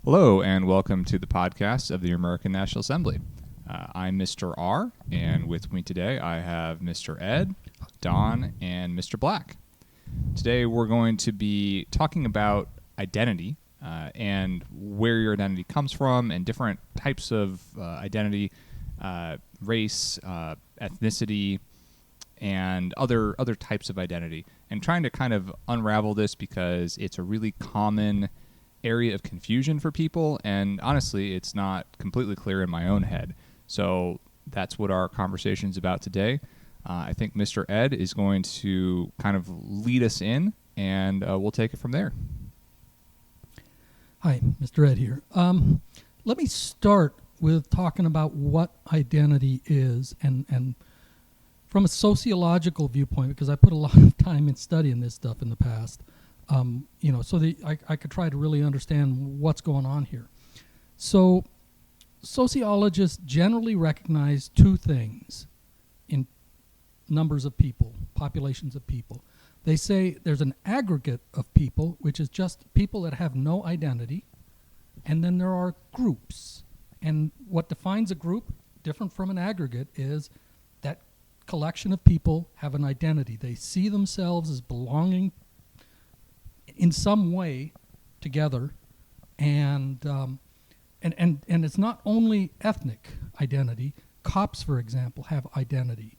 Hello, and welcome to the podcast of the Euramerican National Assembly. I'm Mr. R, and with me today I have Mr. Ed, Don, and Mr. Black. Today we're going to be talking about identity and where your identity comes from and different types of identity, race, ethnicity, and other types of identity, and trying to kind of unravel this because it's a really common area of confusion for people, and honestly it's not completely clear in my own head. So that's what our conversation is about today. I think Mr. Ed is going to kind of lead us in, and we'll take it from there. Hi, Mr. Ed here. Let me start with talking about what identity is, and from a sociological viewpoint, because I put a lot of time in studying this stuff in the past. So I could try to really understand what's going on here. So sociologists generally recognize two things in numbers of people, populations of people. They say there's an aggregate of people, which is just people that have no identity, and then there are groups. And what defines a group, different from an aggregate, is that collection of people have an identity. They see themselves as belonging in some way together, and it's not only ethnic identity. Cops, for example, have identity.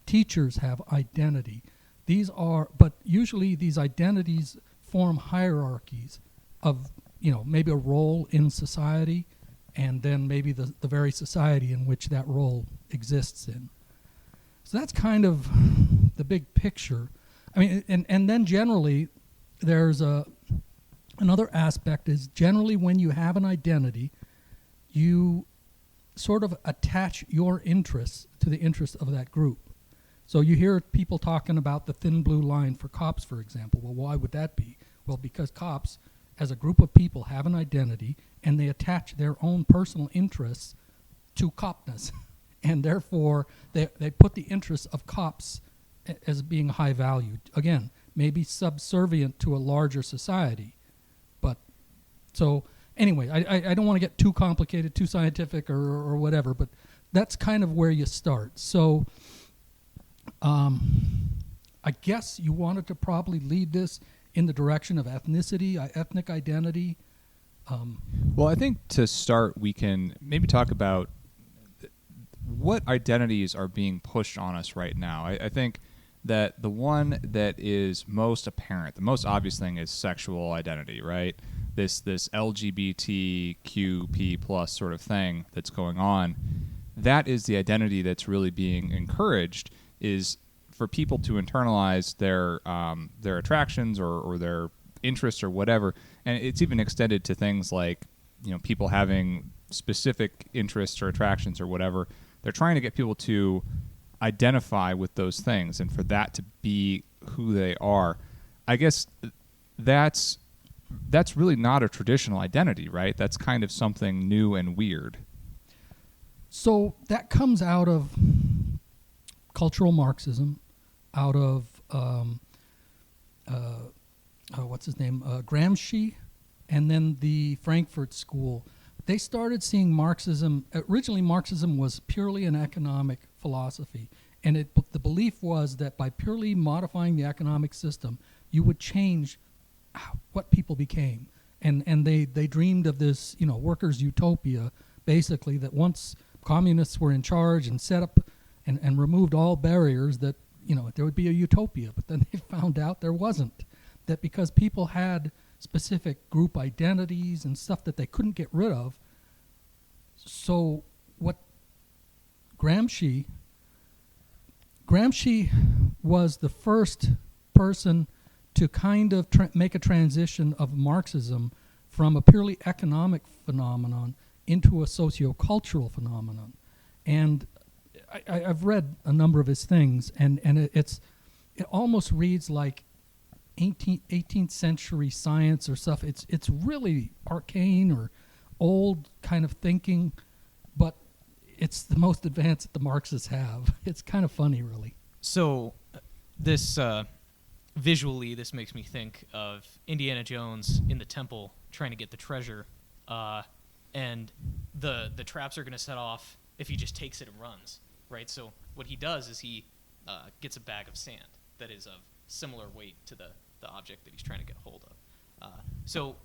Teachers have identity. But usually these identities form hierarchies of, maybe a role in society, and then maybe the very society in which that role exists in. So that's kind of the big picture. I mean, and then generally, there's another aspect is generally when you have an identity, you sort of attach your interests to the interests of that group. So you hear people talking about the thin blue line for cops, for example. Well, why would that be? Well, because cops, as a group of people, have an identity, and they attach their own personal interests to copness. And therefore, they put the interests of cops as being high valued. Again, maybe subservient to a larger society. But so anyway, I don't want to get too complicated, too scientific or whatever, but that's kind of where you start. So I guess you wanted to probably lead this in the direction of ethnicity, ethnic identity. Well, I think to start we can maybe talk about what identities are being pushed on us right now. I think that the one that is most apparent, the most obvious thing, is sexual identity, right? This LGBTQP plus sort of thing that's going on. That is the identity that's really being encouraged, is for people to internalize their attractions or their interests or whatever. And it's even extended to things like, people having specific interests or attractions or whatever. They're trying to get people to identify with those things, and for that to be who they are. I guess that's really not a traditional identity, right? That's kind of something new and weird. So that comes out of cultural Marxism, out of what's his name, Gramsci, and then the Frankfurt School. They started seeing Marxism. Originally, Marxism was purely an economic philosophy, and the belief was that by purely modifying the economic system, you would change what people became. And they dreamed of this, workers' utopia, basically, that once communists were in charge and set up and removed all barriers, that there would be a utopia. But then they found out there wasn't. That because people had specific group identities and stuff that they couldn't get rid of. So what Gramsci was the first person to kind of make a transition of Marxism from a purely economic phenomenon into a sociocultural phenomenon. And I've read a number of his things, and it almost reads like 18th century science or stuff. It's really arcane or old kind of thinking, but it's the most advanced that the Marxists have. It's kind of funny, really. So this visually, this makes me think of Indiana Jones in the temple trying to get the treasure, and the traps are going to set off if he just takes it and runs, right? So what he does is he gets a bag of sand that is of similar weight to the object that he's trying to get hold of. So,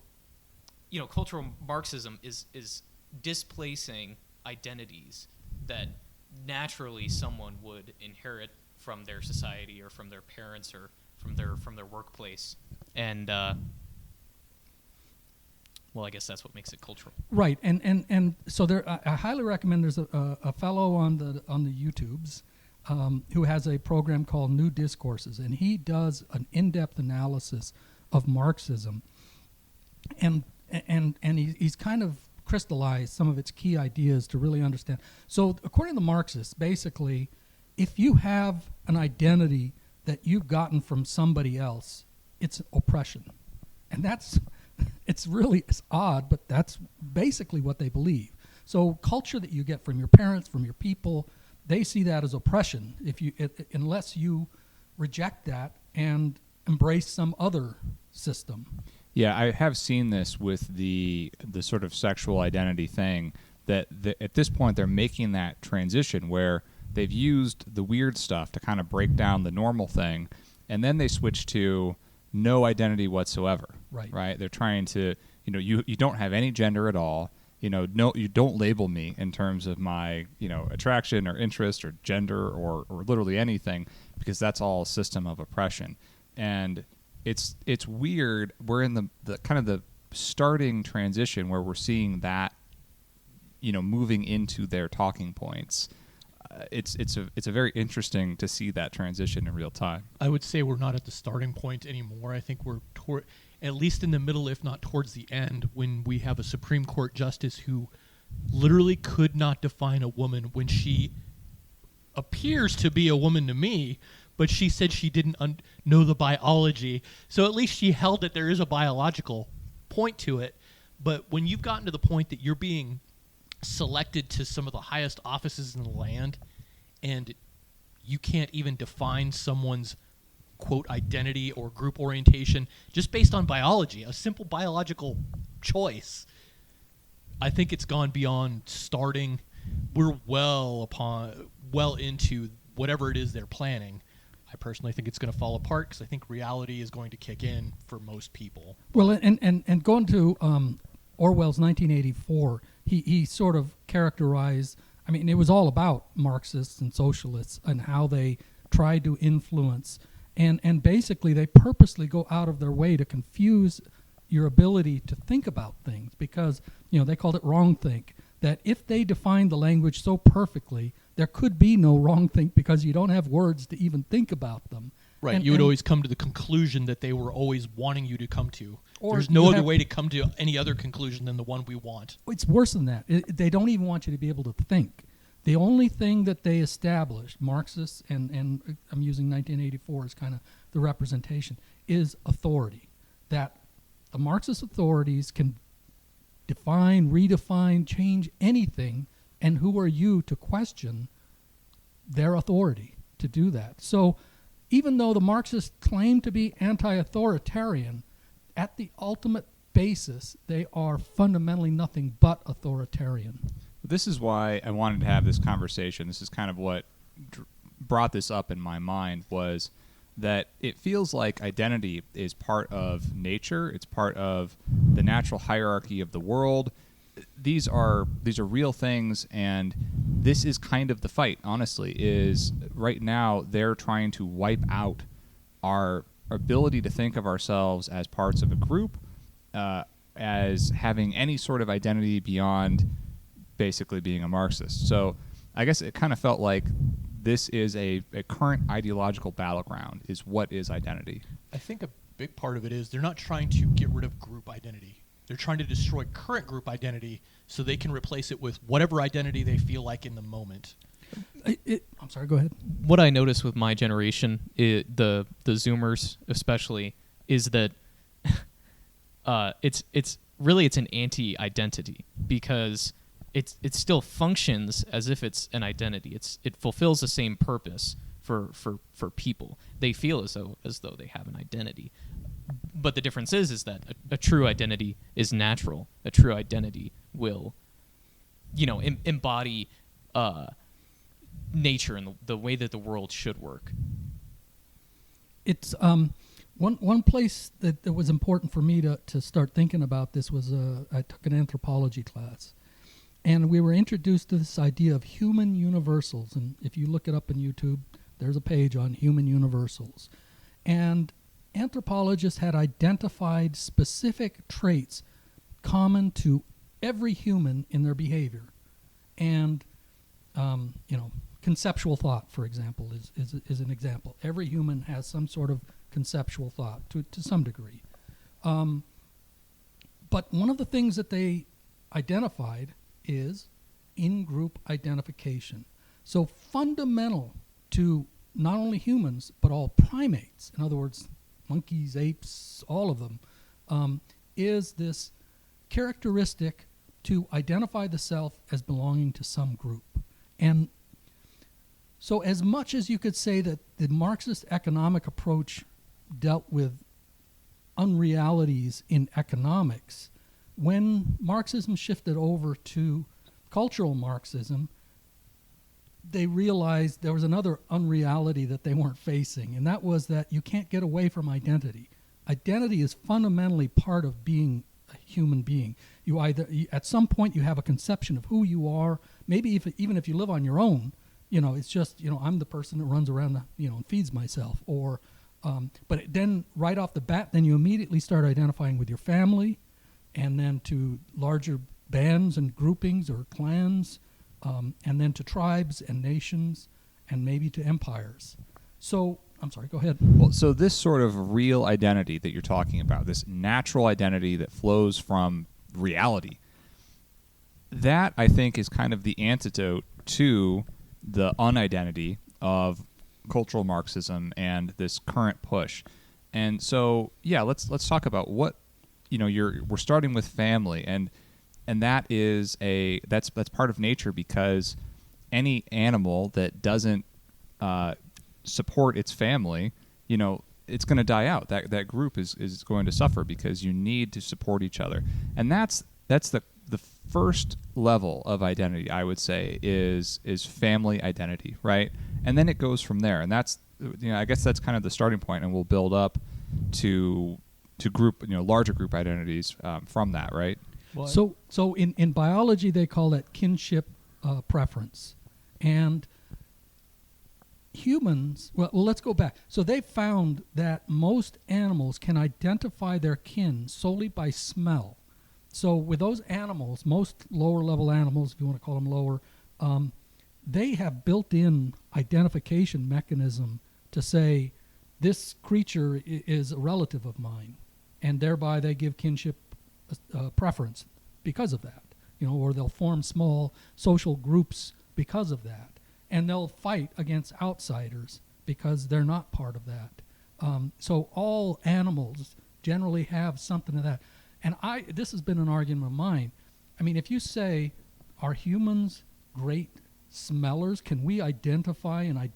cultural Marxism is displacing identities that naturally someone would inherit from their society or from their parents or from their workplace, and I guess that's what makes it cultural. Right, and so there, I highly recommend. There's a fellow on the YouTubes who has a program called New Discourses, and he does an in-depth analysis of Marxism, and he's kind of crystallized some of its key ideas to really understand. So according to the Marxists, basically, if you have an identity that you've gotten from somebody else, it's oppression. And it's odd, but that's basically what they believe. So culture that you get from your parents, from your people, they see that as oppression unless you reject that and embrace some other system. Yeah, I have seen this with the sort of sexual identity thing, that at this point they're making that transition where they've used the weird stuff to kind of break down the normal thing, and then they switch to no identity whatsoever. Right? They're trying to, you don't have any gender at all. No, you don't label me in terms of my, attraction or interest or gender or literally anything, because that's all a system of oppression. And it's weird. We're in the kind of the starting transition where we're seeing that, moving into their talking points. It's a very interesting to see that transition in real time. I would say we're not at the starting point anymore. I think we're at least in the middle, if not towards the end, when we have a Supreme Court justice who literally could not define a woman when she appears to be a woman to me, but she said she didn't know the biology. So at least she held that there is a biological point to it. But when you've gotten to the point that you're being selected to some of the highest offices in the land, and you can't even define someone's quote identity or group orientation just based on biology, a simple biological choice, I think it's gone beyond starting. We're well into whatever it is they're planning. I personally think it's going to fall apart because I think reality is going to kick in for most people. Well, and going to Orwell's 1984, he sort of characterized, it was all about Marxists and socialists and how they tried to influence. And basically they purposely go out of their way to confuse your ability to think about things because, they called it wrong think. That if they defined the language so perfectly, there could be no wrong think because you don't have words to even think about them. Right, you would always come to the conclusion that they were always wanting you to come to. There's no other way to come to any other conclusion than the one we want. It's worse than that. They don't even want you to be able to think. The only thing that they established, Marxists, and I'm using 1984 as kind of the representation, is authority. That the Marxist authorities can define, redefine, change anything, and who are you to question their authority to do that? So even though the Marxists claim to be anti-authoritarian, at the ultimate basis, they are fundamentally nothing but authoritarian. This is why I wanted to have this conversation. This is kind of what brought this up in my mind, was that it feels like identity is part of nature. It's part of the natural hierarchy of the world. These are real things, and this is kind of the fight, honestly, is right now they're trying to wipe out our ability to think of ourselves as parts of a group, as having any sort of identity beyond basically being a Marxist. So I guess it kind of felt like this is a current ideological battleground, is what is identity. I think a big part of it is they're not trying to get rid of group identity. They're trying to destroy current group identity so they can replace it with whatever identity they feel like in the moment. I'm sorry, go ahead. What I notice with my generation, the Zoomers especially, is that it's an anti-identity because it still functions as if it's an identity. It fulfills the same purpose for people. They feel as though they have an identity. But the difference is that a true identity is natural. A true identity will, embody nature and the way that the world should work. It's one place that was important for me to start thinking about this was I took an anthropology class, and we were introduced to this idea of human universals. And if you look it up on YouTube, there's a page on human universals. And anthropologists had identified specific traits common to every human in their behavior. And, conceptual thought, for example, is an example. Every human has some sort of conceptual thought to some degree. But one of the things that they identified is in-group identification. So fundamental to not only humans, but all primates, in other words, monkeys, apes, all of them, is this characteristic to identify the self as belonging to some group. And so as much as you could say that the Marxist economic approach dealt with unrealities in economics, when Marxism shifted over to cultural Marxism, they realized there was another unreality that they weren't facing, and that was that you can't get away from identity. Identity is fundamentally part of being a human being. At some point you have a conception of who you are. Maybe even if you live on your own, it's just, I'm the person that runs around, and feeds myself. But then right off the bat, then you immediately start identifying with your family, and then to larger bands and groupings or clans, and then to tribes and nations, and maybe to empires. So, I'm sorry, go ahead. Well, so this sort of real identity that you're talking about, this natural identity that flows from reality, that I think is kind of the antidote to the unidentity of cultural Marxism and this current push. And so, yeah, let's talk about what, we're starting with family, and that is that's part of nature, because any animal that doesn't support its family, it's going to die out. That group is going to suffer, because you need to support each other. And that's the first level of identity, I would say, is family identity, right? And then it goes from there. And that's, I guess that's kind of the starting point, and we'll build up to group, larger group identities from that, right? Well, so in biology they call that kinship preference. And humans, well, let's go back. So they found that most animals can identify their kin solely by smell. So with those animals, most lower level animals, if you want to call them lower, they have built-in identification mechanism to say this creature is a relative of mine, and thereby they give kinship preference because of that, or they'll form small social groups because of that, and they'll fight against outsiders because they're not part of that. So all animals generally have something of that. And this has been an argument of mine. I mean, if you say, are humans great smellers? Can we identify and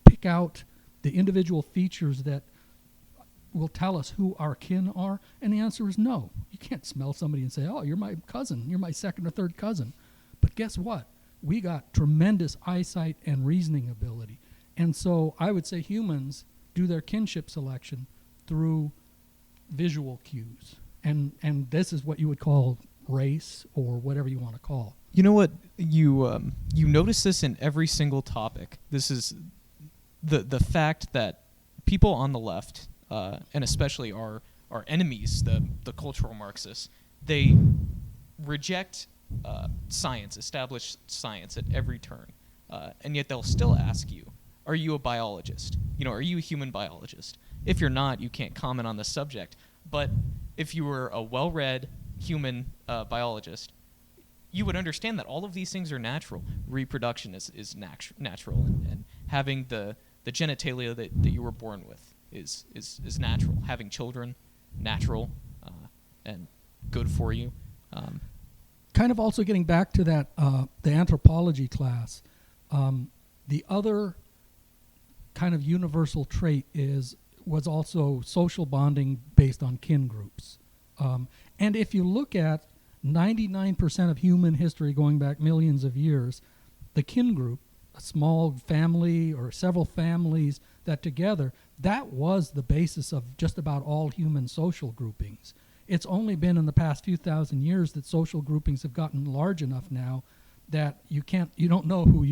pick out the individual features that will tell us who our kin are? And the answer is no. You can't smell somebody and say, oh, you're my cousin. You're my second or third cousin. But guess what? We got tremendous eyesight and reasoning ability. And so I would say humans do their kinship selection through visual cues. And this is what you would call race, or whatever you want to call. You know what? You notice this in every single topic. This is the fact that people on the left, and especially our enemies, the cultural Marxists, they reject science, established science at every turn, and yet they'll still ask you, are you a biologist? Are you a human biologist? If you're not, you can't comment on the subject. But if you were a well-read human biologist, you would understand that all of these things are natural. Reproduction is natural, and having the genitalia that you were born with is natural. Having children, natural, and good for you. Kind of also getting back to that, the anthropology class, the other kind of universal trait is was also social bonding based on kin groups. And if you look at 99% of human history going back millions of years, the kin group, a small family or several families that together, that was the basis of just about all human social groupings. It's only been in the past few thousand years that social groupings have gotten large enough now that you don't know who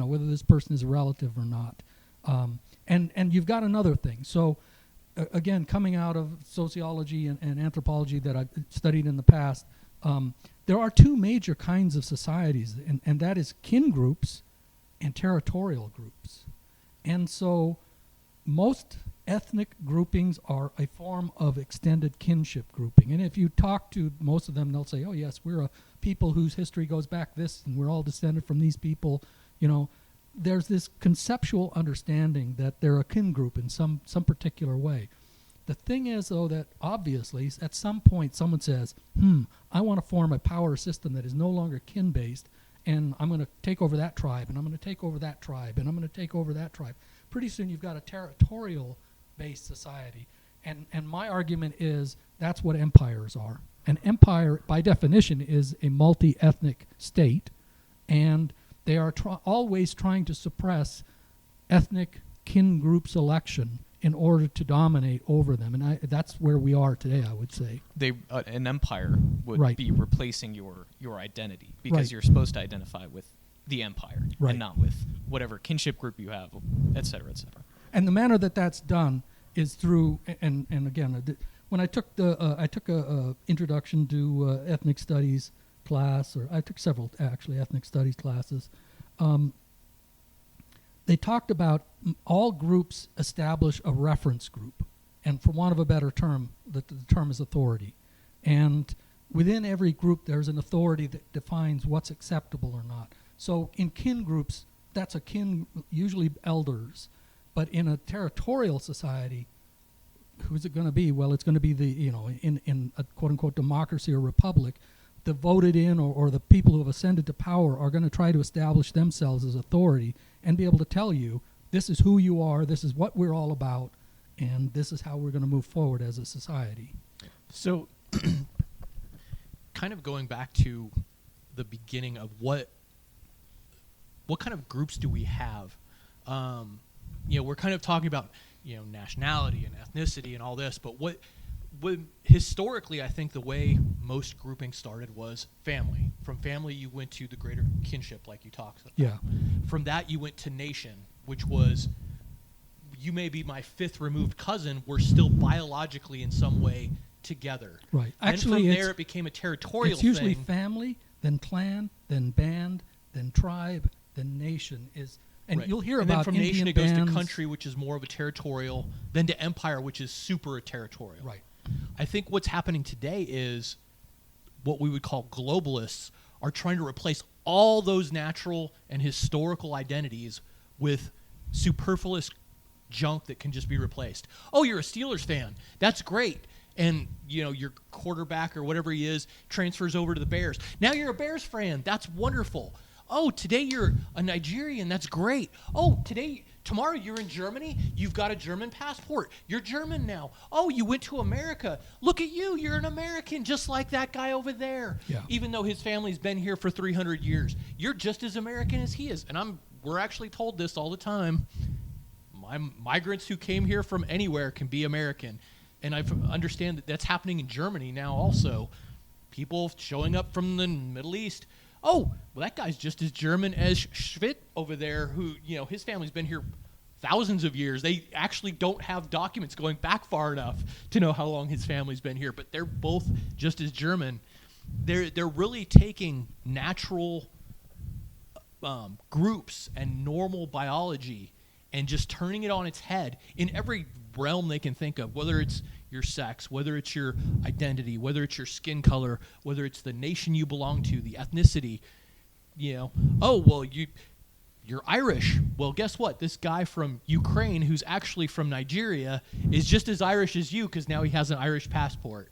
whether this person is a relative or not. And you've got another thing. So again, coming out of sociology and anthropology that I've studied in the past, there are two major kinds of societies, and that is kin groups and territorial groups. And so most ethnic groupings are a form of extended kinship grouping. And if you talk to most of them, they'll say, oh yes, we're a people whose history goes back this, and we're all descended from these people. There's this conceptual understanding that they're a kin group in some particular way. The thing is, though, that obviously at some point someone says, I want to form a power system that is no longer kin-based, and I'm going to take over that tribe, and I'm going to take over that tribe, and I'm going to take over that tribe. Pretty soon you've got a territorial-based society. And my argument is that's what empires are. An empire, by definition, is a multi-ethnic state, and they are always trying to suppress ethnic kin group selection in order to dominate over them. And that's where we are today, I would say. An empire would Right. be replacing your identity, because Right. you're supposed to identify with the empire Right. and not with whatever kinship group you have, et cetera, et cetera. And the manner that that's done is through, and again, when I took I took a introduction to ethnic studies class, or I took several actually ethnic studies classes. They talked about all groups establish a reference group, and for want of a better term, the term is authority. And within every group, there's an authority that defines what's acceptable or not. So in kin groups, that's a kin, usually elders. But in a territorial society, who's it going to be? Well, it's going to be in a quote-unquote democracy or republic, the voted in or the people who have ascended to power are going to try to establish themselves as authority and be able to tell you, this is who you are, this is what we're all about, and this is how we're going to move forward as a society. So, kind of going back to the beginning of what kind of groups do we have? We're kind of talking about nationality and ethnicity and all this, but what historically, I think the way most grouping started was family. From family, you went to the greater kinship, like you talked about. Yeah. From that, you went to nation, which was, you may be my fifth removed cousin, we're still biologically in some way together. Right. And Actually, from there, it became a territorial it's usually thing. family, then clan, then band, then tribe, then nation and Right. you'll hear and about then from Indian nation it goes bands. to country, which is more of a territorial, then to empire, which is super territorial. Right. I think what's happening today is what we would call globalists are trying to replace all those natural and historical identities with superfluous junk that can just be replaced. Oh, you're a Steelers fan. That's great. And, your quarterback or whatever he is transfers over to the Bears. Now you're a Bears fan. That's wonderful. Oh, today you're a Nigerian. That's great. Oh, tomorrow you're in Germany. You've got a German passport. You're German now. Oh, you went to America. Look at you. You're an American, just like that guy over there. Yeah. Even though his family's been here for 300 years. You're just as American as he is. And we're actually told this all the time. Migrants who came here from anywhere can be American. And I understand that that's happening in Germany now also. People showing up from the Middle East. Oh, well, that guy's just as German as Schwitt over there, who, his family's been here thousands of years. They actually don't have documents going back far enough to know how long his family's been here, but they're both just as German. They're really taking natural groups and normal biology and just turning it on its head in every realm they can think of, whether it's your sex, whether it's your identity, whether it's your skin color, whether it's the nation you belong to, the ethnicity. Oh, well, you're Irish. Well, guess what? This guy from Ukraine who's actually from Nigeria is just as Irish as you because now he has an Irish passport.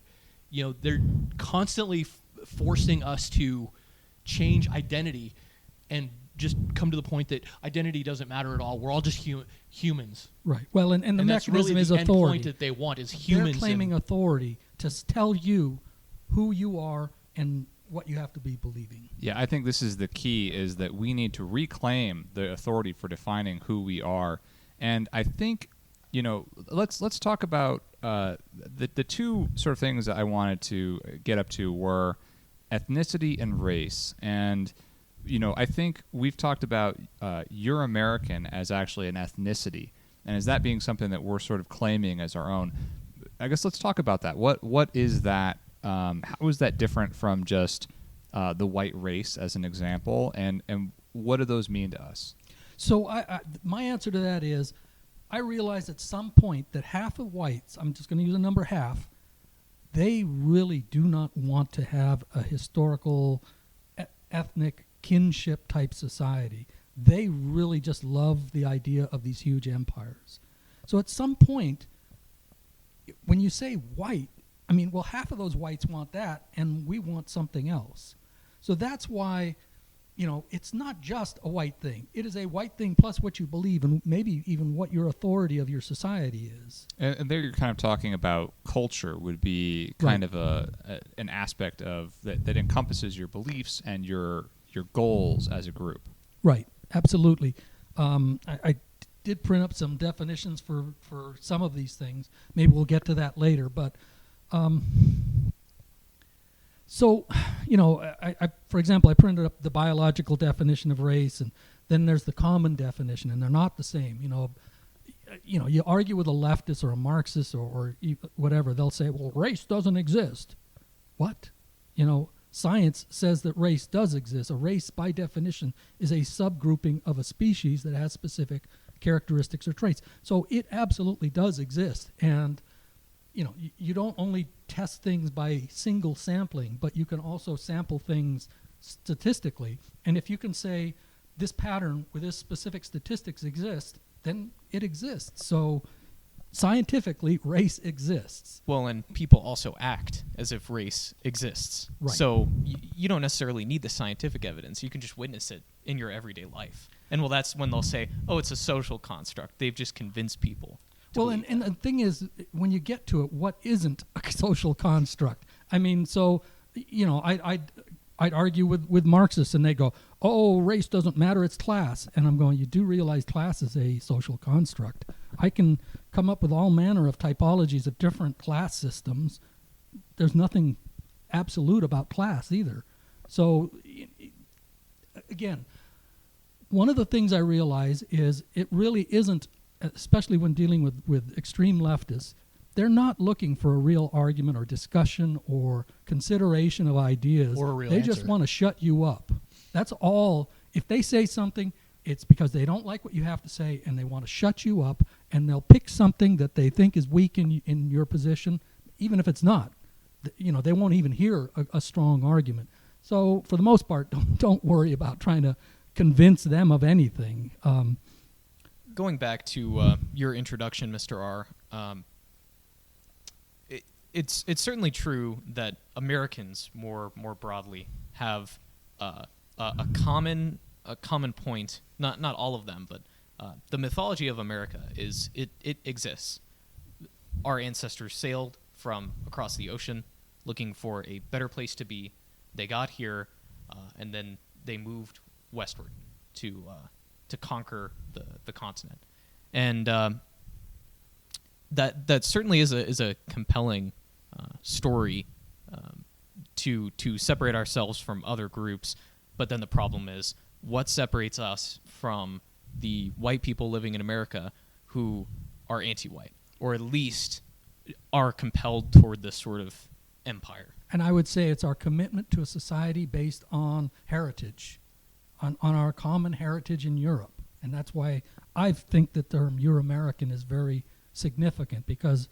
They're constantly forcing us to change identity. And just come to the point that identity doesn't matter at all. We're all just humans. Right. Well, and the And that's mechanism really is the end authority. point that they want is humans. They're claiming and- authority to tell you who you are and what you have to be believing. Yeah, I think this is the key, is that we need to reclaim the authority for defining who we are. And I think, let's talk about the two sort of things that I wanted to get up to were ethnicity and race. And, I think we've talked about Euramerican as actually an ethnicity, and as that being something that we're sort of claiming as our own. I guess let's talk about that. What is that? How is that different from just the white race, as an example, and what do those mean to us? So my answer to that is, I realized at some point that half of whites, I'm just going to use the number half, they really do not want to have a historical, ethnic, kinship type society. They really just love the idea of these huge empires. So at some point, when you say white, half of those whites want that, and we want something else. So that's why, it's not just a white thing. It is a white thing plus what you believe, and maybe even what your authority of your society is. And there you're kind of talking about culture would be kind of an aspect of that encompasses your beliefs and your goals as a group. Right, absolutely. I did print up some definitions for some of these things. Maybe we'll get to that later, but so, I for example, I printed up the biological definition of race, and then there's the common definition, and they're not the same. You argue with a leftist or a Marxist or whatever, they'll say, well, race doesn't exist. What? Science says that race does exist. A race, by definition, is a subgrouping of a species that has specific characteristics or traits. So it absolutely does exist, and you don't only test things by single sampling, but you can also sample things statistically. And if you can say this pattern with this specific statistics exists, then it exists. So scientifically, race exists. Well, and people also act as if race exists. Right. So you don't necessarily need the scientific evidence. You can just witness it in your everyday life. And that's when they'll say, oh, it's a social construct. They've just convinced people. Well, and the thing is, when you get to it, what isn't a social construct? I'd argue with Marxists, and they go, oh, race doesn't matter, it's class. And I'm going, you do realize class is a social construct. I can come up with all manner of typologies of different class systems. There's nothing absolute about class either. So, again, one of the things I realize is it really isn't, especially when dealing with extreme leftists, they're not looking for a real argument or discussion or consideration of ideas. Or a real They answer. just want to shut you up. That's all. If they say something, it's because they don't like what you have to say and they want to shut you up, and they'll pick something that they think is weak in your position, even if it's not. They won't even hear a strong argument. So for the most part, don't worry about trying to convince them of anything. Going back to your introduction, Mr. R, it's certainly true that Americans more broadly have a common point. Not all of them, but the mythology of America is it exists. Our ancestors sailed from across the ocean looking for a better place to be. They got here, and then they moved westward to conquer the continent, and that certainly is a compelling story to separate ourselves from other groups. But then the problem is, what separates us from the white people living in America who are anti-white, or at least are compelled toward this sort of empire? And I would say it's our commitment to a society based on heritage, on our common heritage in Europe. And that's why I think that the term Euramerican is very significant, because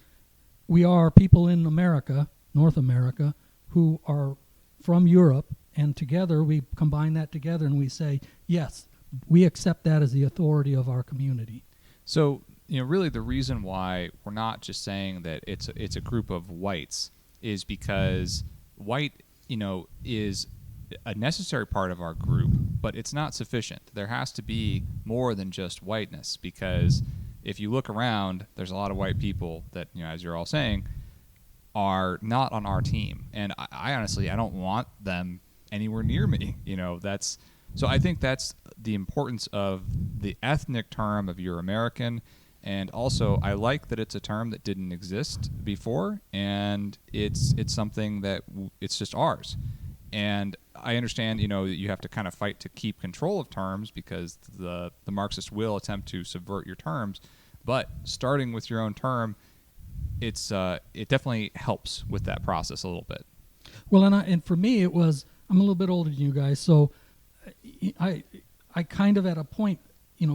we are people in America, North America, who are from Europe, and together we combine that together and we say, yes, we accept that as the authority of our community. So, really the reason why we're not just saying that it's a group of whites is because white, is a necessary part of our group, but it's not sufficient. There has to be more than just whiteness, because if you look around, there's a lot of white people that, as you're all saying, are not on our team. And I honestly, I don't want them anywhere near me. So I think that's the importance of the ethnic term of Euramerican. And also, I like that it's a term that didn't exist before, and it's something that it's just ours. And I understand, that you have to kind of fight to keep control of terms, because the Marxist will attempt to subvert your terms. But starting with your own term, it definitely helps with that process a little bit. Well, and for me, I'm a little bit older than you guys, so I kind of at a point,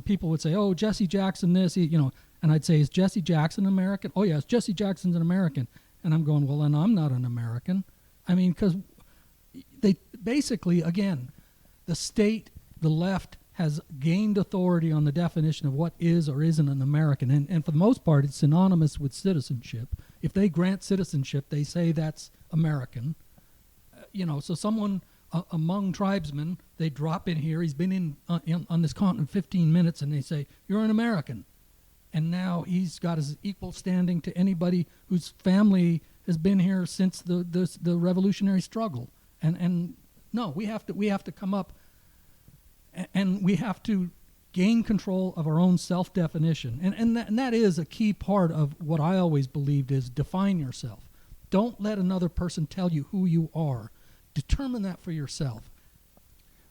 people would say, "Oh, Jesse Jackson, this," and I'd say, "Is Jesse Jackson American?" "Oh, yes, Jesse Jackson's an American." And I'm going, "Well, then I'm not an American." I mean, because they basically, again, the state, the left, has gained authority on the definition of what is or isn't an American. And for the most part, it's synonymous with citizenship. If they grant citizenship, they say that's American. So someone among tribesmen, they drop in here. He's been on this continent 15 minutes, and they say, "You're an American." And now he's got his equal standing to anybody whose family has been here since the revolutionary struggle. And no, we have to come up, and we have to gain control of our own self-definition. And that is a key part of what I always believed is define yourself. Don't let another person tell you who you are. Determine that for yourself.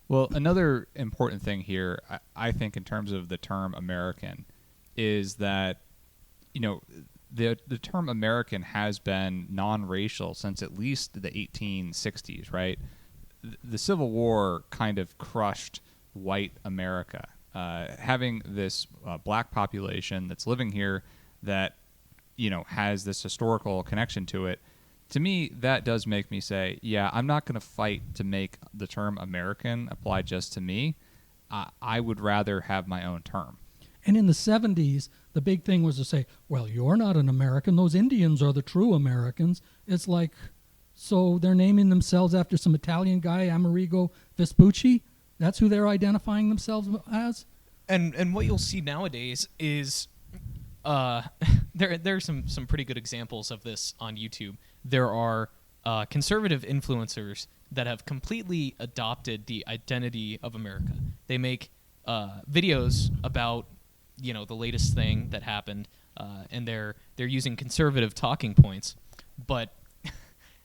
Well, another important thing here, I think, in terms of the term American, is that, the term American has been non-racial since at least the 1860s, right? The Civil War kind of crushed white America. Having this black population that's living here that, has this historical connection to it, to me, that does make me say, yeah, I'm not going to fight to make the term American apply just to me. I would rather have my own term. And in the 70s, the big thing was to say, well, you're not an American. Those Indians are the true Americans. It's like, so they're naming themselves after some Italian guy, Amerigo Vespucci? That's who they're identifying themselves as? And what you'll see nowadays is there are some pretty good examples of this on YouTube. There are conservative influencers that have completely adopted the identity of America. They make videos about the latest thing that happened, and they're using conservative talking points, but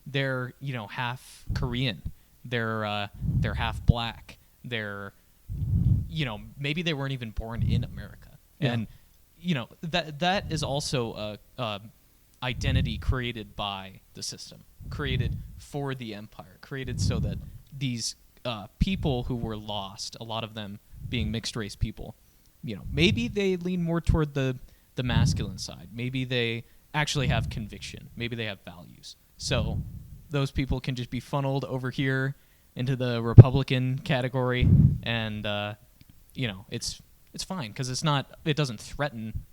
they're half Korean, they're half black, they're maybe they weren't even born in America, yeah. And that is also a identity created by the system, created for the empire, created so that these people who were lost, a lot of them being mixed race people, maybe they lean more toward the masculine side. Maybe they actually have conviction. Maybe they have values. So those people can just be funneled over here into the Republican category, and it's fine because it doesn't threaten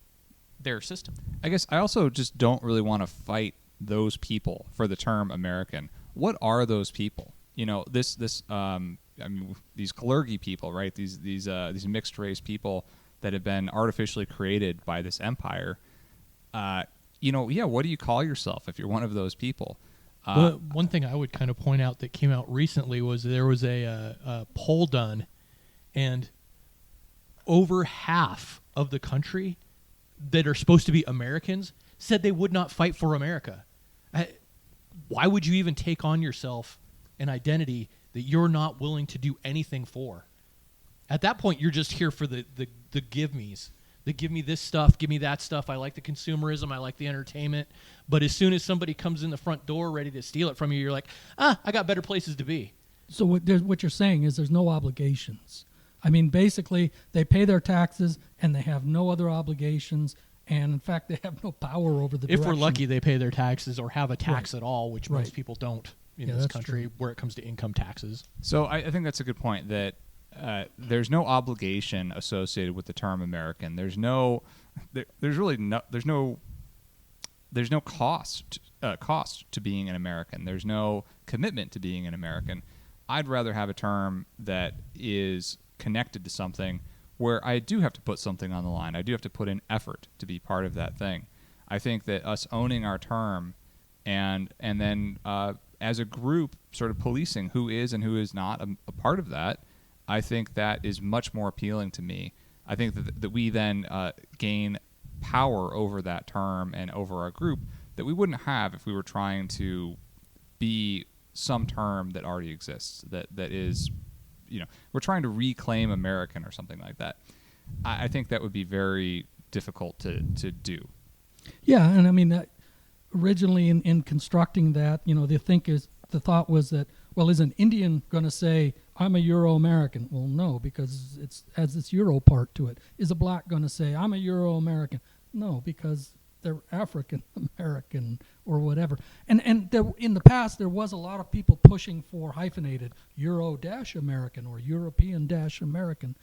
their system. I guess I also just don't really want to fight those people for the term American. What are those people? These Kalergi people, right? These mixed race people that have been artificially created by this empire. What do you call yourself if you're one of those people? Well, one thing I would kind of point out that came out recently was there was a poll done, and over half of the country that are supposed to be Americans said they would not fight for America. Why would you even take on yourself an identity that you're not willing to do anything for? At that point, you're just here for the give-me's. The give me this stuff, give me that stuff. I like the consumerism. I like the entertainment. But as soon as somebody comes in the front door ready to steal it from you, you're like, I got better places to be. So what you're saying is there's no obligations. I mean, basically, they pay their taxes, and they have no other obligations, and in fact, they have no power over the If we're direction. lucky, they pay their taxes or have a tax Right. at all, which Right. most people don't in Yeah, this that's country true. where it comes to income taxes. So I think that's a good point, that there's no obligation associated with the term American. There's no cost to being an American. There's no commitment to being an American. I'd rather have a term that is connected to something where I do have to put something on the line. I do have to put in effort to be part of that thing. I think that us owning our term and then as a group sort of policing who is and who is not a part of that, I think that is much more appealing to me. I think that we then gain power over that term and over our group that we wouldn't have if we were trying to be some term that already exists, that is, we're trying to reclaim American or something like that. I think that would be very difficult to do. Yeah, and I mean, that originally in constructing that, the thought was that, well, is an Indian going to say, I'm a Euro-American? Well, no, because it has this Euro part to it. Is a black going to say, I'm a Euro-American? No, because they're African-American or whatever. And there, in the past, there was a lot of people pushing for hyphenated Euro-American or European-American.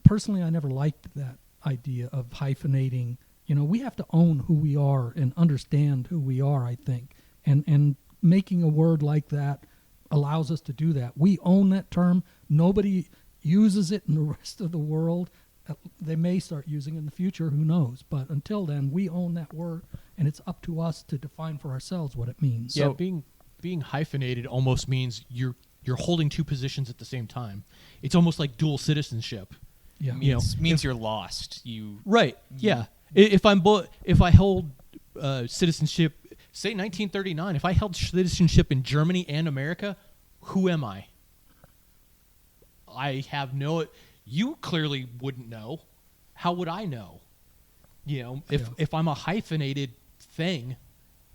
Personally, I never liked that idea of hyphenating. We have to own who we are and understand who we are, I think. And making a word like that allows us to do that. We own that term. Nobody uses it in the rest of the world. They may start using it in the future, who knows? But until then, we own that word, and it's up to us to define for ourselves what it means. Yeah, being hyphenated almost means you're holding two positions at the same time. It's almost like dual citizenship. Yeah, means you're lost. Right. Yeah. If I hold citizenship, say 1939, if I held citizenship in Germany and America, who am I? I have you clearly wouldn't know. How would I know? If I'm a hyphenated thing,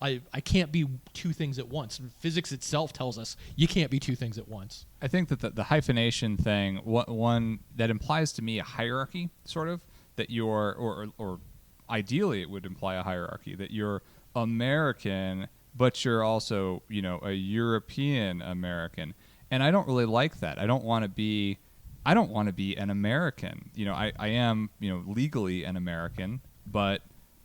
I can't be two things at once. Physics itself tells us you can't be two things at once. I think that the hyphenation thing, one that implies to me a hierarchy, sort of, that you're, or ideally it would imply a hierarchy, that you're American, but you're also, a European American. And I don't really like that. I don't want to be an American. I am, legally an American, but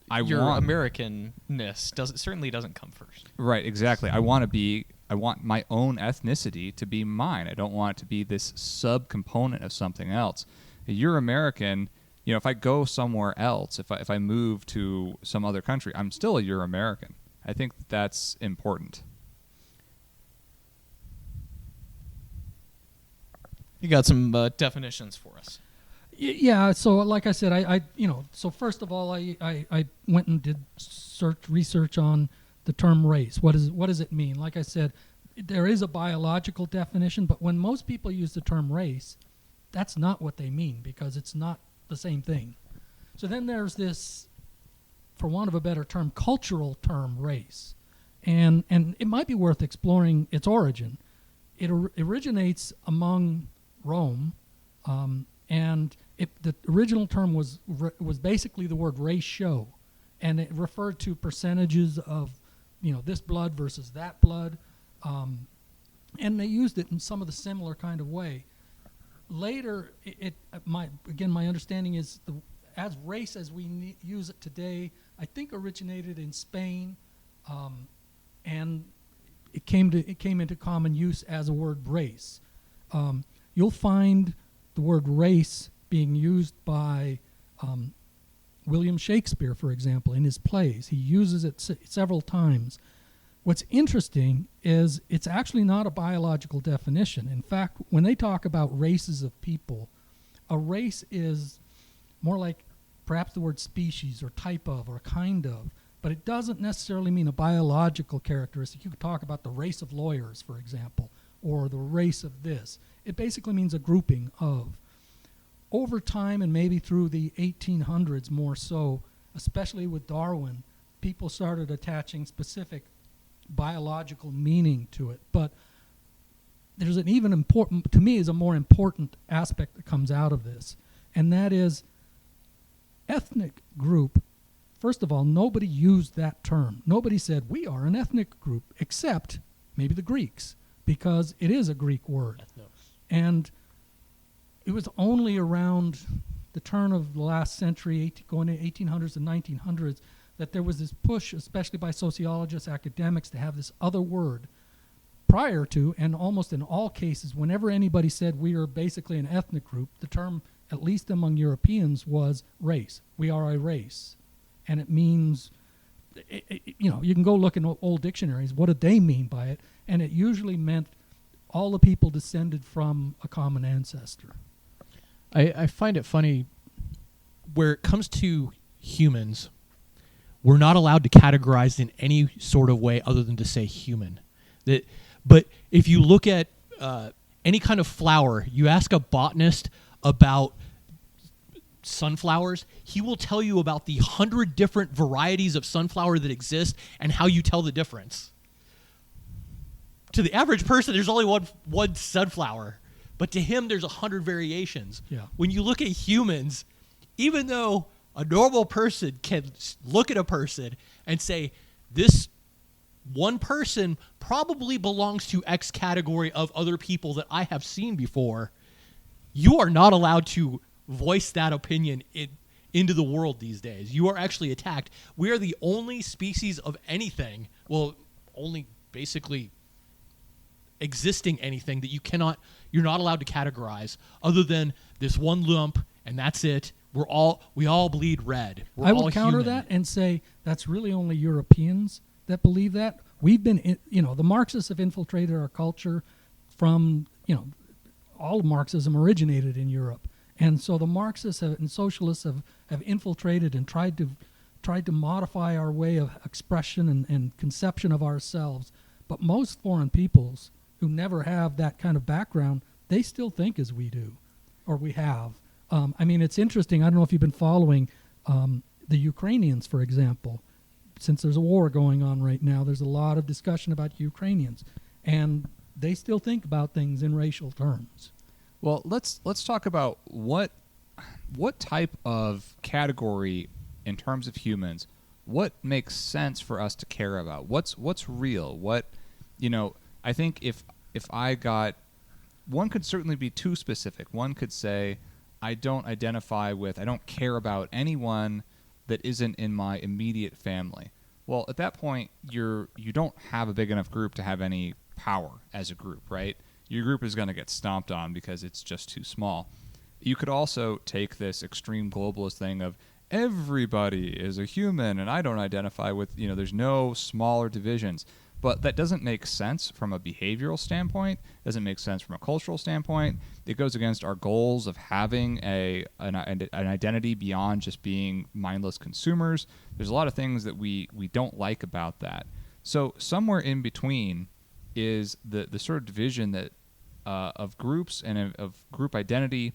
your Americanness certainly doesn't come first. Right, exactly. I want my own ethnicity to be mine. I don't want it to be this subcomponent of something else. You're American. If I go somewhere else, if I move to some other country, I'm still a Euramerican. I think that's important. You got some definitions for us. Yeah. So, like I said, so first of all, I went and did research on the term race. What does it mean? Like I said, there is a biological definition, but when most people use the term race, that's not what they mean, because it's not the same thing. So then there's this, for want of a better term, cultural term race, and it might be worth exploring its origin. It originates among Rome, and the original term was basically the word ratio, and it referred to percentages of, this blood versus that blood, and they used it in some of the similar kind of way. Later, my understanding is as race as we use it today, I think originated in Spain, and it came into common use as a word race. You'll find the word race being used by William Shakespeare, for example, in his plays. He uses it several times. What's interesting is it's actually not a biological definition. In fact, when they talk about races of people, a race is more like perhaps the word species or type of or kind of, but it doesn't necessarily mean a biological characteristic. You could talk about the race of lawyers, for example, or the race of this. It basically means a grouping of. Over time, and maybe through the 1800s more so, especially with Darwin, people started attaching specific biological meaning to it. But there's an even important, to me, is a more important aspect that comes out of this, and that is ethnic group. First of all, nobody used that term. Nobody said, we are an ethnic group, except maybe the Greeks, because it is a Greek word. And it was only around the turn of the last century, going into 1800s and 1900s, that there was this push, especially by sociologists, academics, to have this other word, prior to, and almost in all cases, whenever anybody said we are basically an ethnic group, the term, at least among Europeans, was race. We are a race. And it means, you can go look in old dictionaries. What did they mean by it? And it usually meant all the people descended from a common ancestor. I find it funny, where it comes to humans, we're not allowed to categorize in any sort of way other than to say human. But if you look at any kind of flower, you ask a botanist about sunflowers, he will tell you about the 100 different varieties of sunflower that exist and how you tell the difference. To the average person, there's only one sunflower, but to him, there's 100 variations. Yeah. When you look at humans, even though a normal person can look at a person and say, this one person probably belongs to X category of other people that I have seen before, you are not allowed to voice that opinion into the world these days. You are actually attacked. We are the only species of anything, well, only basically existing anything that you're not allowed to categorize other than this one lump, and that's it. We all bleed red. I will counter that and say that's really only Europeans that believe that. We've been, the Marxists have infiltrated our culture from, all of Marxism originated in Europe. And so the Marxists and socialists have infiltrated and tried to modify our way of expression and conception of ourselves. But most foreign peoples who never have that kind of background, they still think as we do, or we have. It's interesting. I don't know if you've been following the Ukrainians, for example. Since there's a war going on right now, there's a lot of discussion about Ukrainians, and they still think about things in racial terms. Well, let's talk about what type of category in terms of humans, what makes sense for us to care about. What's real? I think if I got, one could certainly be too specific. One could say, I don't care about anyone that isn't in my immediate family. Well, at that point, you don't have a big enough group to have any power as a group, right? Your group is going to get stomped on because it's just too small. You could also take this extreme globalist thing of everybody is a human and I don't identify with, there's no smaller divisions. But that doesn't make sense from a behavioral standpoint, doesn't make sense from a cultural standpoint. It goes against our goals of having an identity beyond just being mindless consumers. There's a lot of things that we don't like about that. So somewhere in between is the sort of division that of groups and of group identity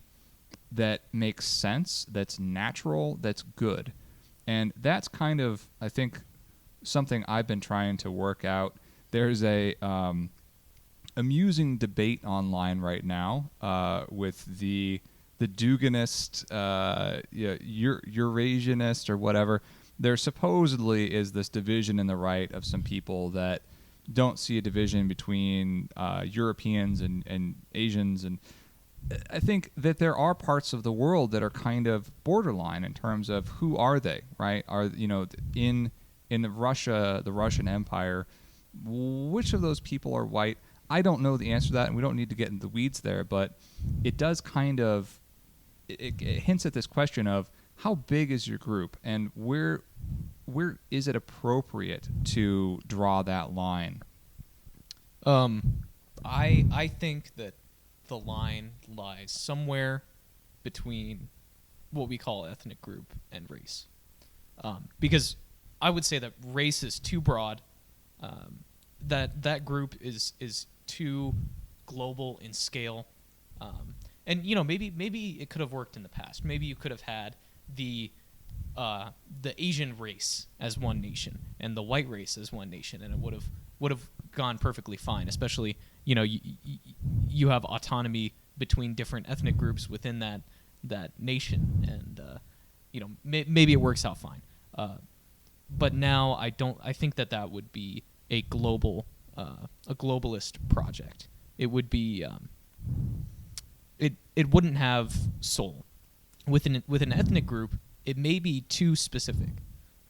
that makes sense, that's natural, that's good. And that's kind of, I think, something I've been trying to work out. There's a amusing debate online right now with the Duganist, Eurasianist or whatever. There supposedly is this division in the right of some people that don't see a division between Europeans and Asians, and I think that there are parts of the world that are kind of borderline in terms of who are they, right? In the Russian Empire, which of those people are white? I don't know the answer to that, and we don't need to get into the weeds there, but it does kind of it hints at this question of how big is your group and where is it appropriate to draw that line? I think that the line lies somewhere between what we call ethnic group and race, because I would say that race is too broad. That group is too global in scale, and maybe it could have worked in the past. Maybe you could have had the Asian race as one nation and the white race as one nation, and it would have gone perfectly fine. Especially you have autonomy between different ethnic groups within that nation, and maybe it works out fine. But now I think that would be a globalist project. It would be it wouldn't have soul. With an ethnic group, it may be too specific,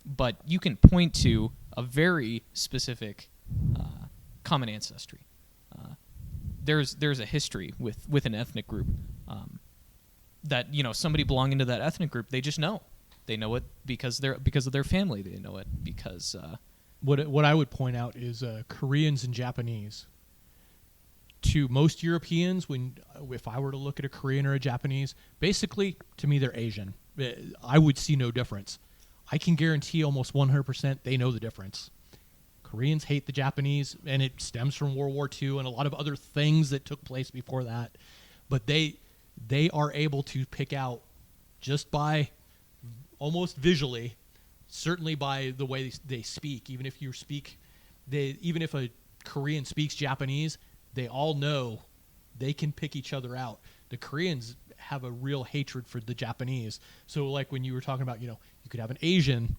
but you can point to a very specific common ancestry. there's a history with an ethnic group that somebody belonging to that ethnic group, they just know. They know it because of their family. They know it because what I would point out is Koreans and Japanese. To most Europeans, if I were to look at a Korean or a Japanese, basically to me they're Asian. I would see no difference. I can guarantee almost 100% they know the difference. Koreans hate the Japanese, and it stems from World War II and a lot of other things that took place before that. But they are able to pick out just by almost visually, certainly by the way they speak. Even if a Korean speaks Japanese, they all know they can pick each other out. The Koreans have a real hatred for the Japanese. So like when you were talking about, you could have an Asian,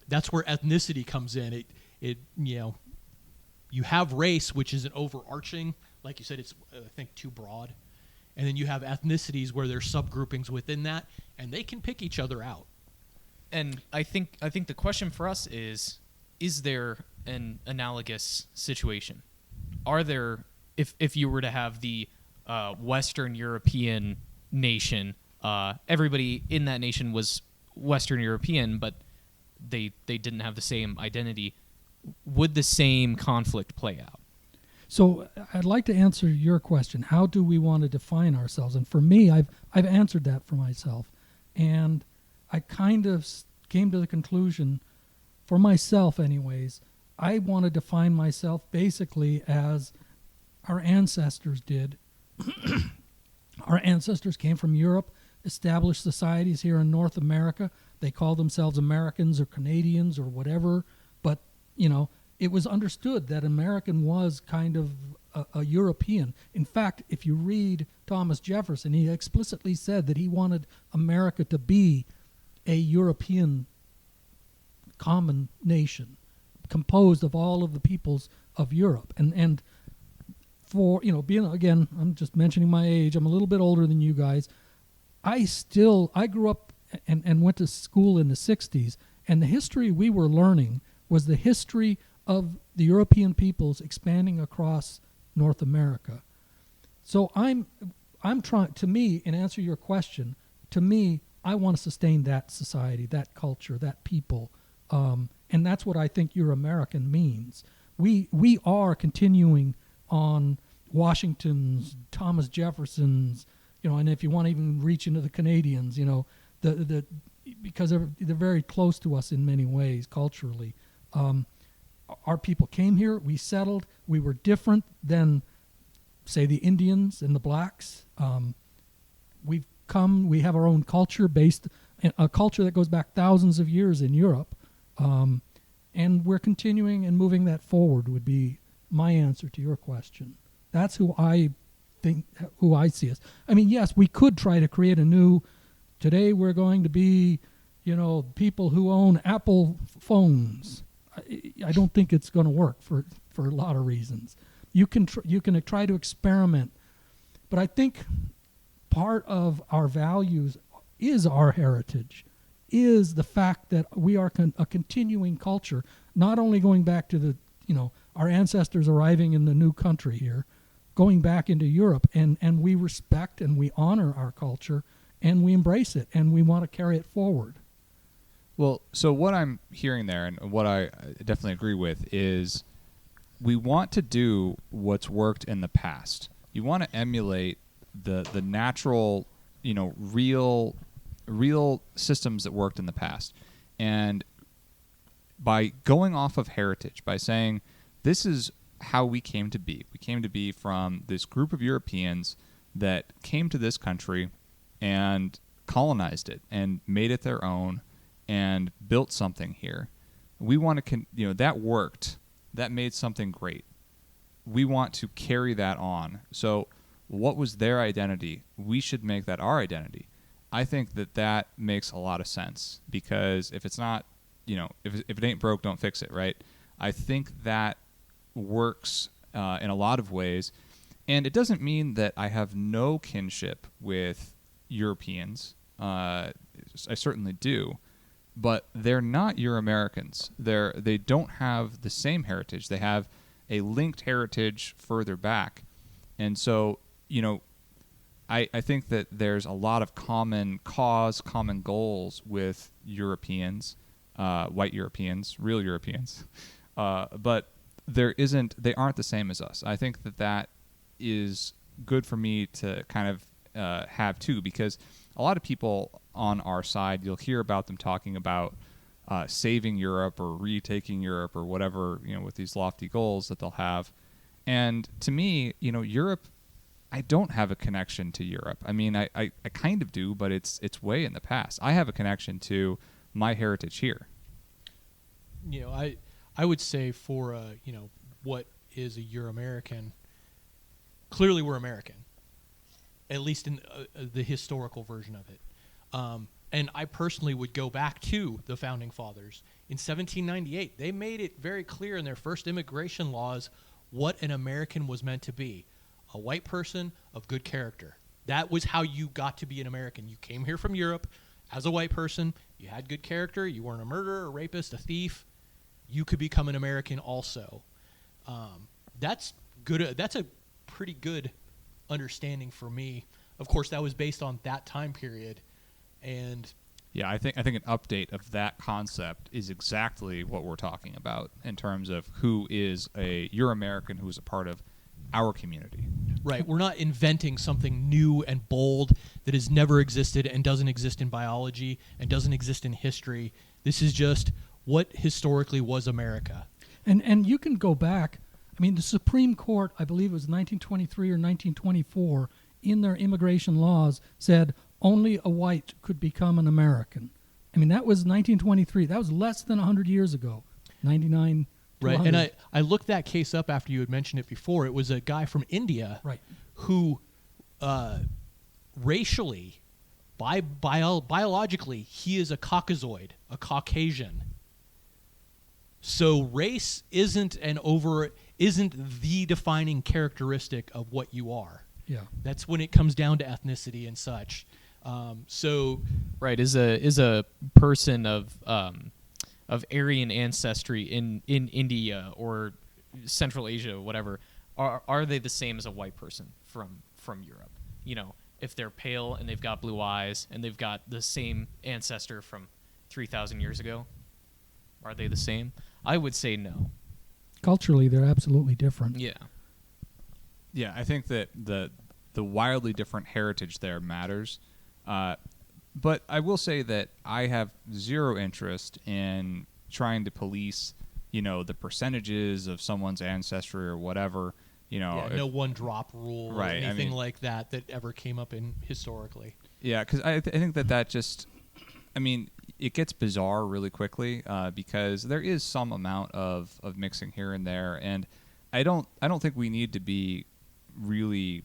that's where ethnicity comes in. You have race, which is an overarching, like you said, it's I think too broad. And then you have ethnicities where there's subgroupings within that, and they can pick each other out. And I think the question for us is there an analogous situation? Are there, if you were to have the Western European nation, everybody in that nation was Western European, but they didn't have the same identity, would the same conflict play out? So I'd like to answer your question. How do we want to define ourselves? And for me, I've answered that for myself. And I kind of came to the conclusion, for myself anyways, I want to define myself basically as our ancestors did. Our ancestors came from Europe, established societies here in North America. They called themselves Americans or Canadians or whatever. But, it was understood that American was kind of a European. In fact, if you read Thomas Jefferson, he explicitly said that he wanted America to be a European common nation composed of all of the peoples of Europe. And for, being, again, I'm just mentioning my age, I'm a little bit older than you guys. I grew up and went to school in the 60s, and the history we were learning was the history of the European peoples expanding across North America. So I'm trying, to me, in answer to your question, to me, I want to sustain that society, that culture, that people, and that's what I think Euramerican means. We are continuing on Washington's, Thomas Jefferson's, and if you want to even reach into the Canadians, because they're very close to us in many ways culturally. Our people came here, we settled, we were different than, say, the Indians and the blacks. We have our own culture a culture that goes back thousands of years in Europe. And we're continuing and moving that forward would be my answer to your question. That's who I see us. I mean, yes, we could try to create today we're going to be, people who own Apple phones. I don't think it's going to work for a lot of reasons. You can try to experiment, but I think part of our values is our heritage, is the fact that we are a continuing culture, not only going back to our ancestors arriving in the new country here, going back into Europe, and we respect and we honor our culture and we embrace it and we want to carry it forward. Well, so what I'm hearing there, and what I definitely agree with, is we want to do what's worked in the past. You want to emulate the natural, real systems that worked in the past. And by going off of heritage, by saying this is how we came to be. We came to be from this group of Europeans that came to this country and colonized it and made it their own and built something here. We want to, that worked. That made something great. We want to carry that on. So what was their identity? We should make that our identity. I think that makes a lot of sense, because if it's not, if it ain't broke, don't fix it, right? I think that works in a lot of ways. And it doesn't mean that I have no kinship with Europeans. I certainly do. But they're not Euramerican. They don't have the same heritage. They have a linked heritage further back. And so, I think that there's a lot of common goals with Europeans, white Europeans, real Europeans, but they aren't the same as us. I think that is good for me to kind of have too, because a lot of people on our side, you'll hear about them talking about saving Europe or retaking Europe or whatever, with these lofty goals that they'll have. And to me, Europe, I don't have a connection to Europe. I mean, I kind of do, but it's way in the past. I have a connection to my heritage here. I would say for what is a Euramerican, clearly we're American, at least in the historical version of it. And I personally would go back to the Founding Fathers. In 1798, they made it very clear in their first immigration laws what an American was meant to be. A white person of good character. That was how you got to be an American. You came here from Europe as a white person. You had good character. You weren't a murderer, a rapist, a thief. You could become an American also. That's good. That's a pretty good understanding for me. Of course, that was based on that time period. And yeah, I think an update of that concept is exactly what we're talking about in terms of who is a Euramerican who is a part of our community. Right. We're not inventing something new and bold that has never existed and doesn't exist in biology and doesn't exist in history. This is just what historically was America. And you can go back. I mean, the Supreme Court, I believe it was 1923 or 1924, in their immigration laws said only a white could become an American. I mean, that was 1923. That was less than 100 years ago, 99. Right, and I looked that case up after you had mentioned it before. It was a guy from India, right, who racially, biologically, he is a Caucasoid, a Caucasian. So race isn't the defining characteristic of what you are. Yeah, that's when it comes down to ethnicity and such. Right, is a person of Aryan ancestry in India or Central Asia, whatever, are they the same as a white person from Europe? If they're pale and they've got blue eyes and they've got the same ancestor from 3,000 years ago, are they the same? I would say no. Culturally, they're absolutely different. Yeah. Yeah, I think that the wildly different heritage there matters. But I will say that I have zero interest in trying to police, the percentages of someone's ancestry or whatever. No one drop rule or right, anything like that ever came up in historically. Yeah, because I think that just, it gets bizarre really quickly because there is some amount of mixing here and there, and I don't think we need to be really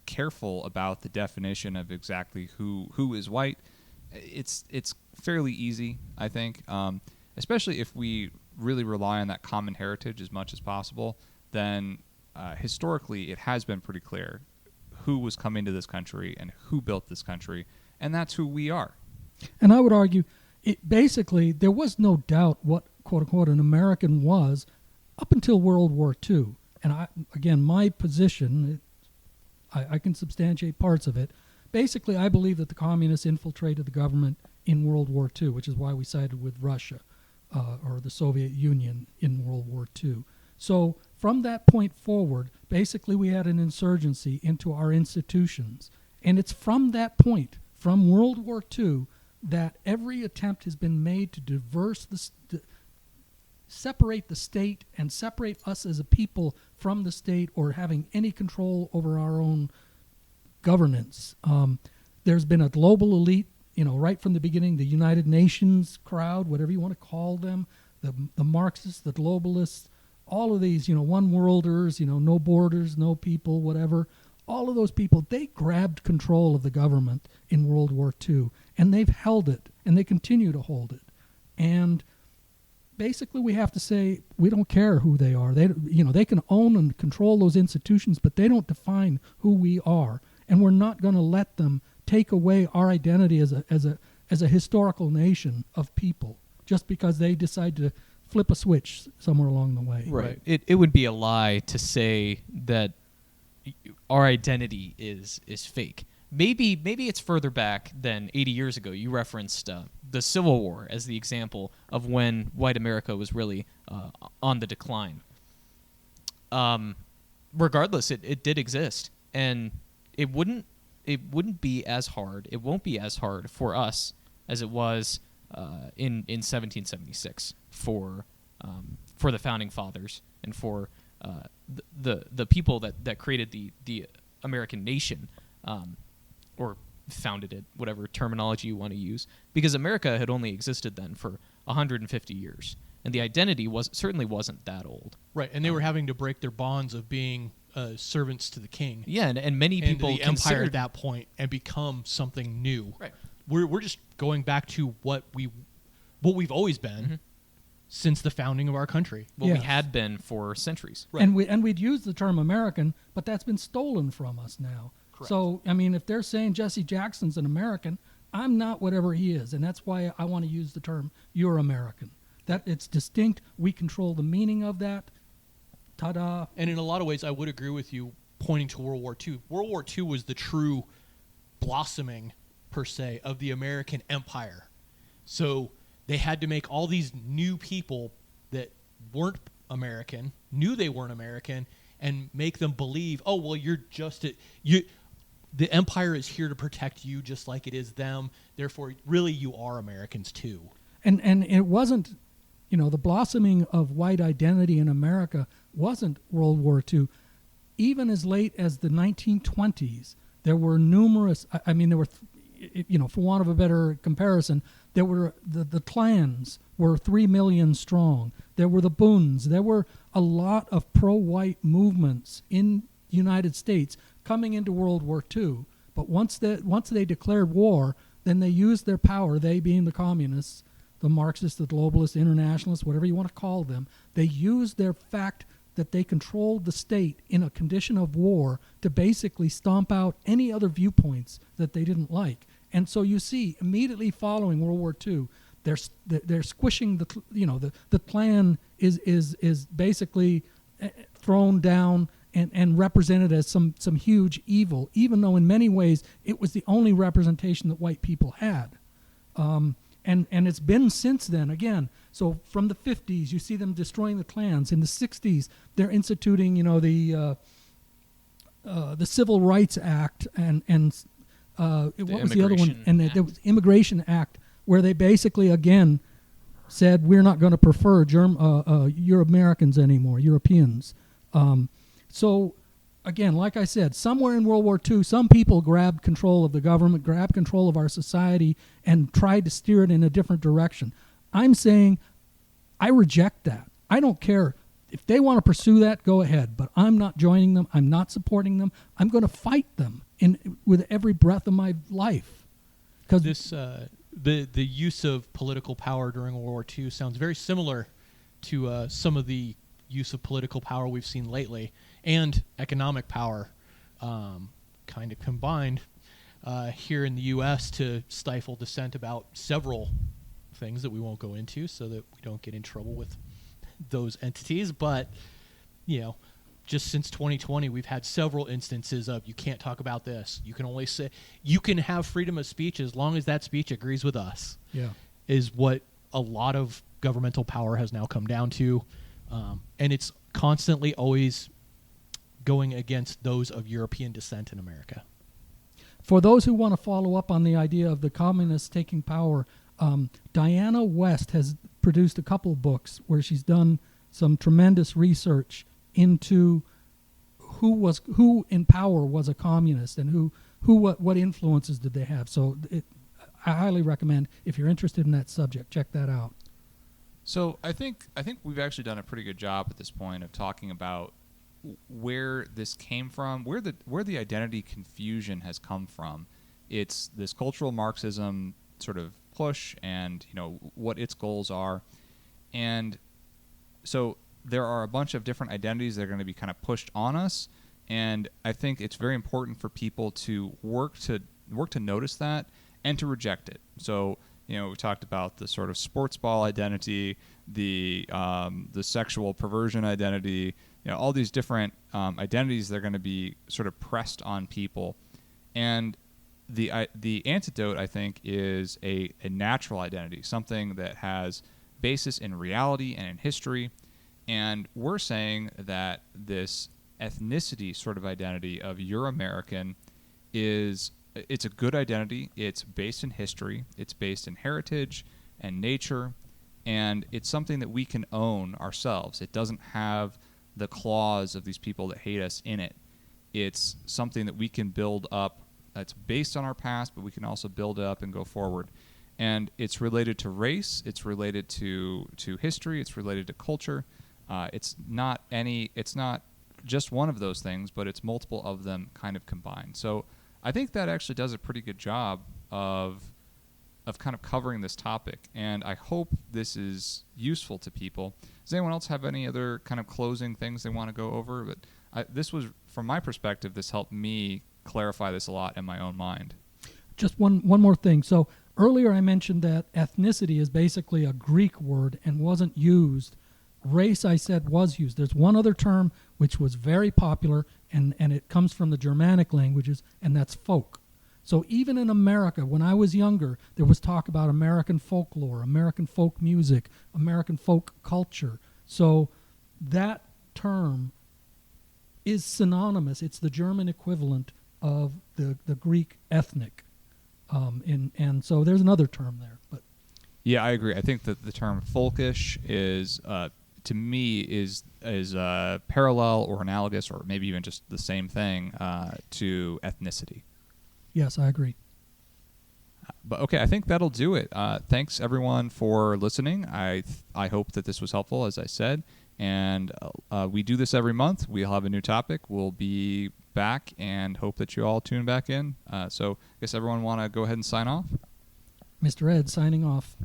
careful about the definition of exactly who is white. It's fairly easy, I think, especially if we really rely on that common heritage as much as possible. Then historically, it has been pretty clear who was coming to this country and who built this country, and that's who we are. And I would argue, basically, there was no doubt what, quote unquote, an American was up until World War II. And again, my position, I can substantiate parts of it. Basically, I believe that the communists infiltrated the government in World War II, which is why we sided with Russia or the Soviet Union in World War II. So from that point forward, basically we had an insurgency into our institutions. And it's from that point, from World War II, that every attempt has been made to separate the state and separate us as a people from the state or having any control over our own governance. There's been a global elite, right from the beginning, the United Nations crowd, whatever you want to call them, the Marxists, the globalists, all of these, one-worlders, no borders, no people, whatever. All of those people, they grabbed control of the government in World War II, and they've held it, and they continue to hold it. And basically, we have to say we don't care who they are. They can own and control those institutions, but they don't define who we are. And we're not going to let them take away our identity as a historical nation of people just because they decide to flip a switch somewhere along the way. Right. It would be a lie to say that our identity is fake. Maybe it's further back than 80 years ago. You referenced the Civil War as the example of when white America was really on the decline. Regardless, it did exist, and it wouldn't be as hard. It won't be as hard for us as it was in 1776 for the founding fathers and for the people that created the American nation. Or founded it, whatever terminology you want to use, because America had only existed then for 150 years, and the identity certainly wasn't that old. Right, and they were having to break their bonds of being servants to the king. Yeah, and many and people the empire considered at that point and become something new. Right. We're just going back to what we've always been since the founding of our country. what we Yes. had been for centuries. Right. And we'd use the term American, but that's been stolen from us now. Correct. So, I mean, if they're saying Jesse Jackson's an American, I'm not whatever he is, and that's why I want to use the term Euramerican. That it's distinct. We control the meaning of that. Ta-da. And in a lot of ways, I would agree with you pointing to World War II. World War II was the true blossoming, per se, of the American empire. So they had to make all these new people that weren't American, knew they weren't American, and make them believe, oh, well, you're just the empire is here to protect you just like it is them. Therefore, really, you are Americans too. And it wasn't, the blossoming of white identity in America wasn't World War II. Even as late as the 1920s, there were numerous, there were, for want of a better comparison, there were the clans were 3 million strong. There were the Boons. There were a lot of pro-white movements in the United States coming into World War II. But once they declared war, then they used their power, they being the communists, the Marxists, the globalists, internationalists, whatever you want to call them, they used their fact that they controlled the state in a condition of war to basically stomp out any other viewpoints that they didn't like. And so you see, immediately following World War II, they're squishing the Klan is basically thrown down and represented as some huge evil, even though in many ways it was the only representation that white people had. And it's been since then, again. So from the 50s, you see them destroying the Klans. In the 60s, they're instituting, the Civil Rights Act and what was the other one? And the Immigration Act, where they basically, again, said we're not going to prefer Euro-Americans anymore, Europeans. So, again, like I said, somewhere in World War II, some people grabbed control of the government, grabbed control of our society, and tried to steer it in a different direction. I'm saying I reject that. I don't care. If they want to pursue that, go ahead. But I'm not joining them. I'm not supporting them. I'm going to fight them with every breath of my life. Because this the use of political power during World War II sounds very similar to some of the use of political power we've seen lately, and economic power kind of combined here in the U.S. to stifle dissent about several things that we won't go into so that we don't get in trouble with those entities. But, just since 2020, we've had several instances of you can't talk about this. You can only say you can have freedom of speech as long as that speech agrees with us. Yeah, is what a lot of governmental power has now come down to. And it's constantly always going against those of European descent in America. For those who want to follow up on the idea of the communists taking power, Diana West has produced a couple books where she's done some tremendous research into who in power was a communist and what influences did they have. So I highly recommend, if you're interested in that subject, check that out. So I think we've actually done a pretty good job at this point of talking about where this came from, where the identity confusion has come from. It's this cultural Marxism sort of push, and what its goals are, and so there are a bunch of different identities that are going to be kind of pushed on us, and I think it's very important for people to work to notice that and to reject it. So We talked about the sort of sports ball identity, the sexual perversion identity, all these different identities that are going to be sort of pressed on people. And the antidote, I think, is a natural identity, something that has basis in reality and in history. And we're saying that this ethnicity sort of identity of Euramerican it's a good identity. It's based in history. It's based in heritage and nature. And it's something that we can own ourselves. It doesn't have the claws of these people that hate us in it. It's something that we can build up. It's based on our past, but we can also build it up and go forward. And it's related to race. It's related to history. It's related to culture. It's not just one of those things, but it's multiple of them kind of combined. So I think that actually does a pretty good job of kind of covering this topic, and I hope this is useful to people. Does anyone else have any other kind of closing things they want to go over? But this was, from my perspective, this helped me clarify this a lot in my own mind. Just one more thing. So earlier I mentioned that ethnicity is basically a Greek word and wasn't used. Race, I said, was used. There's one other term which was very popular, and it comes from the Germanic languages, and that's folk. So even in America, when I was younger, there was talk about American folklore, American folk music, American folk culture. So that term is synonymous. It's the German equivalent of the Greek ethnic. And so there's another term there. But yeah, I agree. I think that the term folkish is, to me, is parallel or analogous, or maybe even just the same thing to ethnicity. yes, I agree. But okay, I think that'll do it. Thanks everyone for listening. I hope that this was helpful, as I said. And we do this every month. We'll have a new topic. We'll be back, and hope that you all tune back in. So I guess everyone want to go ahead and sign off? Mr. Ed signing off.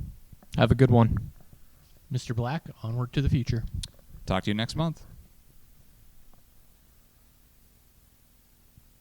Have a good one. Mr. Black, onward to the future. Talk to you next month.